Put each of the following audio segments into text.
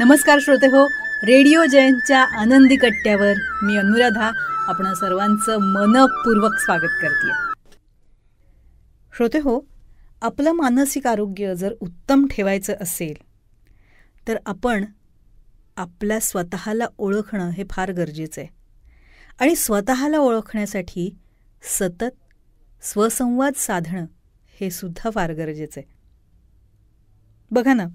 नमस्कार श्रोते हो, रेडिओ जयंतच्या आनंदी कट्ट्यावर मी अनुराधा आपण सर्वांचं मनपूर्वक स्वागत करते. श्रोते हो, आपलं मानसिक आरोग्य जर उत्तम ठेवायचं असेल तर आपण आपल्या स्वतःला ओळखणं हे फार गरजेचं आहे. आणि स्वतःला ओळखण्यासाठी सतत स्वसंवाद साधणं हे सुद्धा फार गरजेचं आहे. बघा ना,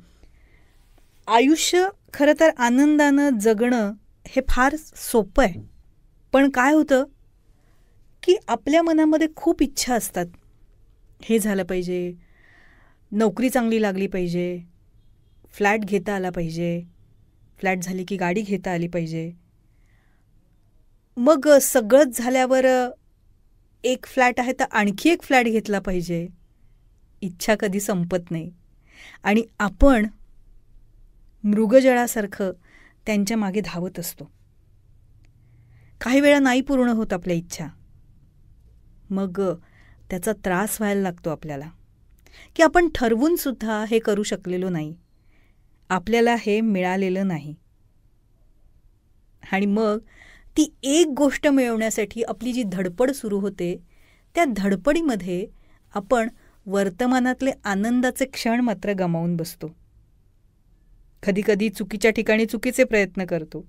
आयुष्य खरं तर आनंदानं जगणं हे फार सोपं आहे. पण काय होतं की आपल्या मनामध्ये खूप इच्छा असतात. हे झालं पाहिजे, नोकरी चांगली लागली पाहिजे, फ्लॅट घेता आला पाहिजे, फ्लॅट झाली की गाडी घेता आली पाहिजे. मग सगळंच झाल्यावर एक फ्लॅट आहे तर आणखी एक फ्लॅट घेतला पाहिजे. इच्छा कधी संपत नाही आणि आपण मृगजळासारखं त्यांच्या मागे धावत असतो. काही वेळा नाही पूर्ण होत आपल्या इच्छा. मग त्याचा त्रास व्हायला लागतो आपल्याला की आपण ठरवूनसुद्धा हे करू शकलेलो नाही, आपल्याला हे मिळालेलं नाही. आणि मग ती एक गोष्ट मिळवण्यासाठी आपली जी धडपड सुरू होते, त्या धडपडीमध्ये आपण वर्तमानातले आनंदाचे क्षण मात्र गमावून बसतो. कधीकधी चुकीच्या ठिकाणी चुकीचे प्रयत्न करतो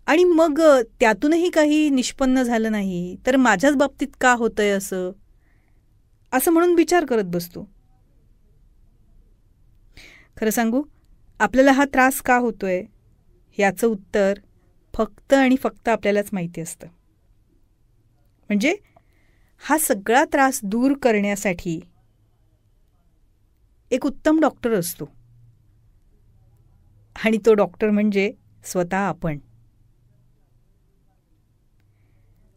आणि मग त्यातूनही काही निष्पन्न झालं नाही तर माझ्याच बाबतीत का होतंय असं म्हणून विचार करत बसतो. खरं सांगू, आपल्याला हा त्रास का होतोय याचं उत्तर फक्त आणि फक्त आपल्यालाच माहिती असतं. म्हणजे हा सगळा त्रास दूर करण्यासाठी एक उत्तम डॉक्टर असतो आणि तो डॉक्टर म्हणजे स्वतः आपण.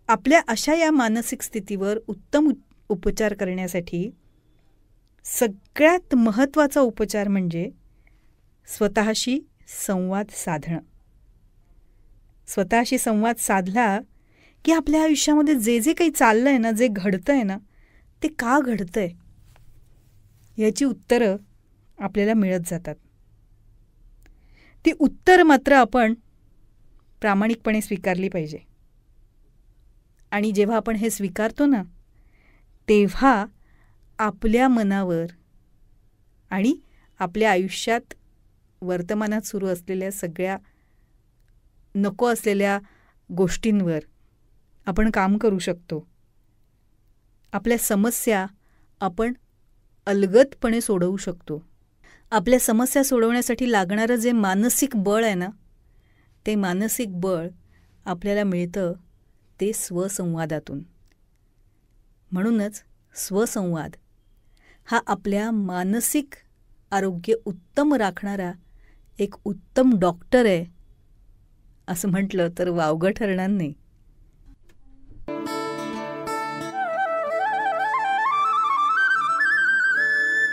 आपल्या अशा या मानसिक स्थितीवर उत्तम उपचार करण्यासाठी सगळ्यात महत्त्वाचा उपचार म्हणजे स्वतःशी संवाद साधणं. स्वतःशी संवाद साधला की आपल्या आयुष्यामध्ये जे जे काही चाललंय ना, जे घडतंय ना, ते का घडतंय याची उत्तरं आपल्याला मिळत जातात. ती उत्तर मात्र आपण प्रामाणिकपणे स्वीकारली पाहिजे. आणि जेव्हा आपण हे स्वीकारतो ना, तेव्हा आपल्या मनावर आणि आपल्या आयुष्यात वर्तमानात सुरू असलेल्या सगळ्या नको असलेल्या गोष्टींवर आपण काम करू शकतो. आपल्या समस्या आपण अलगदपणे सोडवू शकतो. आपल्या समस्या सोडवण्यासाठी लागणारं जे मानसिक बळ आहे ना, ते मानसिक बळ आपल्याला मिळतं ते स्वसंवादातून. म्हणूनच स्वसंवाद हा आपल्या मानसिक आरोग्य उत्तम राखणारा एक उत्तम डॉक्टर आहे असं म्हटलं तर वावगं ठरणार नाही.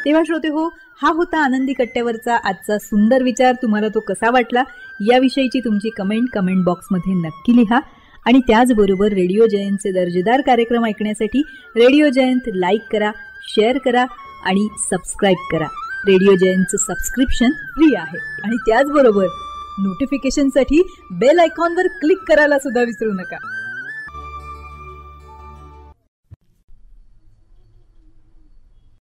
तेव्हा श्रोते हो, हा होता आनंदी कट्ट्यावरचा आजचा सुंदर विचार. तुम्हाला तो कसा वाटला याविषयीची तुमची कमेंट बॉक्समध्ये नक्की लिहा. आणि त्याचबरोबर रेडिओ जयंतचे दर्जेदार कार्यक्रम ऐकण्यासाठी रेडिओ जयंत लाईक करा, शेअर करा आणि सबस्क्राईब करा. रेडिओ जयंतचं सबस्क्रिप्शन फ्री आहे. आणि त्याचबरोबर नोटिफिकेशनसाठी बेल आयकॉनवर क्लिक करायला सुद्धा विसरू नका.